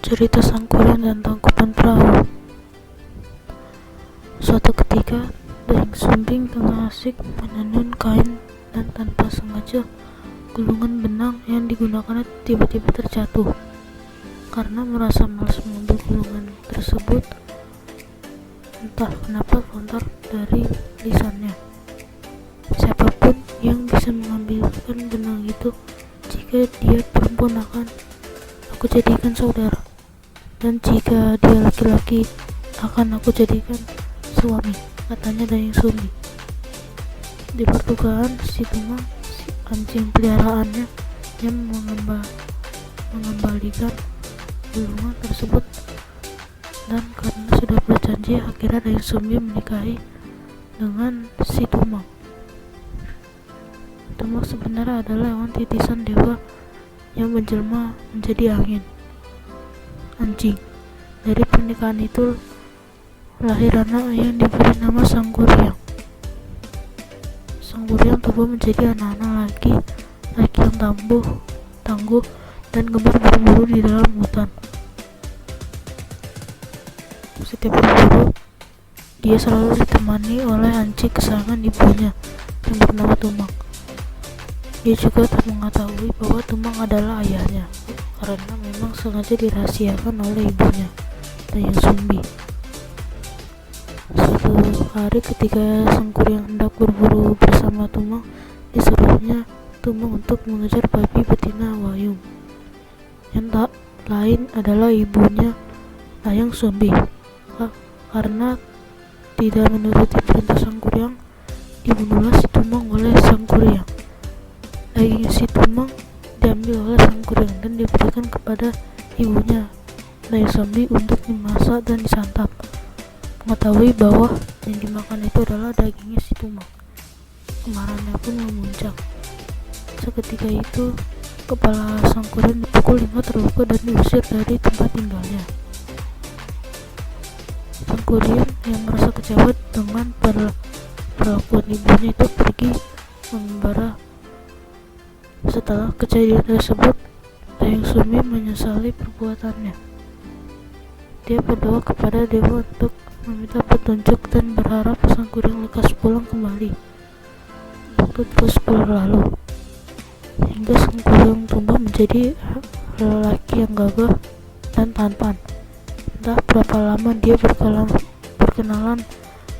Cerita Sangkuriang dan Tangkuban Perahu. Suatu ketika, Dayang Sumbing tengah asik menenun kain dan tanpa sengaja gulungan benang yang digunakannya tiba-tiba terjatuh. Karena merasa malas mengambil gulungan tersebut, entah kenapa lontar dari lisannya. Siapapun yang bisa mengambilkan benang itu, jika dia perempuan akan aku jadikan saudara, dan jika dia laki-laki akan aku jadikan suami, katanya Dayang Sumbi. Di pertukaan si Tumang, si anjing peliharaannya, yang mengembalikan gulungan tersebut, dan karena sudah berjanji, akhirnya Dayang Sumbi menikahi dengan si Tumang. Tumang sebenarnya adalah hewan titisan dewa yang menjelma menjadi angin, anjing. Dari pernikahan itu lahir anak yang diberi nama Sangkuriang. Sangkuriang tumbuh menjadi anak-anak laki yang tangguh dan gemar berburu di dalam hutan. Setiap berburu, dia selalu ditemani oleh anjing kesayangan ibunya yang bernama Tumang. Dia juga tak mengetahui bahwa Tumang adalah ayahnya, karena memang sengaja dirahasiakan oleh ibunya, Dayang Sumbi. Suatu hari ketika Sangkuriang hendak berburu bersama Tumang, disuruhnya Tumang untuk mengejar babi betina Wayung, yang tak lain adalah ibunya Dayang Sumbi. Karena tidak menuruti perintah Sangkuriang, dibunuhlah si Tumang oleh Sangkuriang. Daging si Tumang diambil oleh Sangkuriang dan diberikan kepada ibunya Dayang Sumbi untuk dimasak dan disantap. Mengetahui bahwa yang dimakan itu adalah dagingnya si Tumang, kemarahannya pun memuncak. Seketika itu, kepala Sangkuriang dipukul hingga terluka dan diusir dari tempat tinggalnya. Sangkuriang yang merasa kecewa dengan perlakuan ibunya itu pergi mengembara. Setelah kejadian tersebut, Dayang Sumbi menyesali perbuatannya. Dia berdoa kepada dewa untuk meminta petunjuk dan berharap Sangkuriang lekas pulang kembali. Waktu terus berlalu, hingga Sangkuriang tumbuh menjadi lelaki yang gagah dan tampan. Entah berapa lama dia berkenalan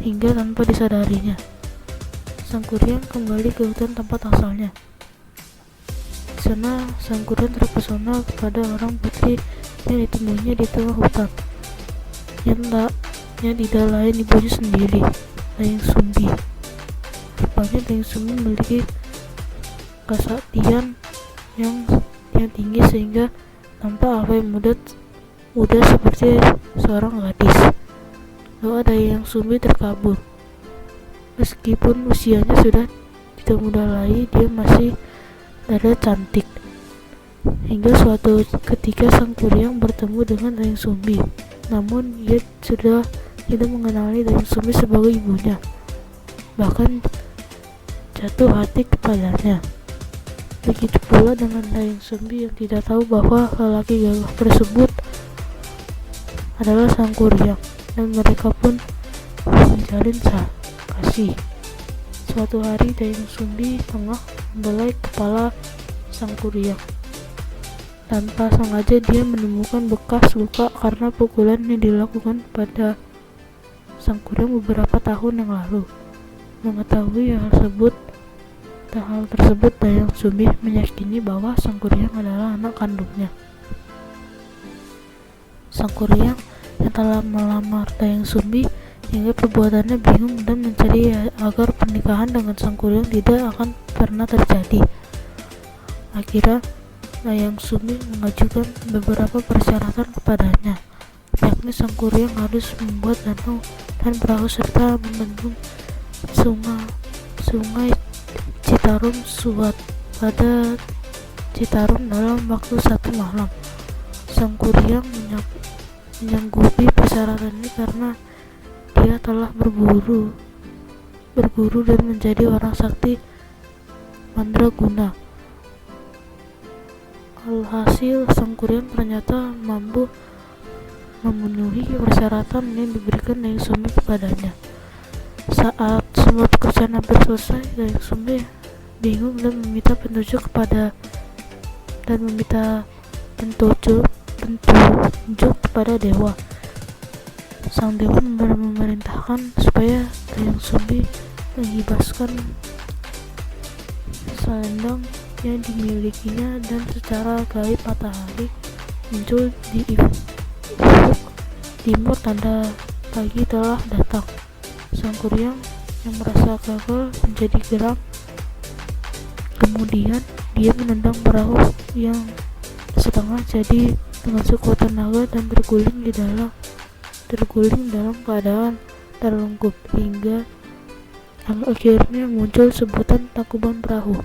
hingga tanpa disadarinya, Sangkuriang kembali ke hutan tempat asalnya. Di sana, Sangkuriang terpesona kepada orang putri yang ditemuinya di tengah hutan, yang tidak lain ibunya sendiri, Dayang Sumbi. Rupanya Dayang Sumbi memiliki kesaktian yang tinggi sehingga tampak awet muda seperti seorang gadis. Doa Dayang Sumbi terkabul. Meskipun usianya sudah tidak muda lagi, dia masih dada cantik. Hingga suatu ketika Sangkuriang bertemu dengan Dayang Sumbi, namun ia sudah tidak mengenali Dayang Sumbi sebagai ibunya, bahkan jatuh hati kepadanya. Begitu pula dengan Dayang Sumbi yang tidak tahu bahwa lelaki gagah tersebut adalah Sangkuriang, dan mereka pun menjalin kasih. Suatu hari Dayang Sumbi tengah membelai kepala Sangkuriang. Tanpa sengaja dia menemukan bekas luka karena pukulan yang dilakukan pada Sangkuriang beberapa tahun yang lalu. Mengetahui hal tersebut, Dayang Sumbi meyakini bahwa Sangkuriang adalah anak kandungnya. Sangkuriang yang telah melamar Dayang Sumbi hingga perbuatannya bingung dan mencari agar pernikahan dengan Sangkuriang tidak akan pernah terjadi. Akhirnya Dayang Sumbi mengajukan beberapa persyaratan kepadanya, yakni Sangkuriang harus membuat danau dan perahu serta membendung sungai Citarum Suat pada Citarum dalam waktu 1 malam. Sangkuriang menyanggupi persyaratan ini karena dia telah berguru dan menjadi orang sakti mandraguna. Alhasil Sangkuriang ternyata mampu memenuhi persyaratan yang diberikan Dayang Sumbi kepadanya. Saat semua pekerjaan hampir selesai, Dayang Sumbi bingung dan meminta petunjuk kepada dewa. Sang dewa memerintahkan supaya Dayang Sumbi menghibaskan selendang yang dimilikinya, dan secara gaib matahari muncul di ufuk timur, tanda pagi telah datang. Sang kuryang yang merasa gagal menjadi geram. Kemudian dia menendang perahu yang setengah jadi dengan sekuat tenaga dan terguling dalam keadaan terlungkup, hingga akhirnya muncul sebutan Tangkuban Perahu.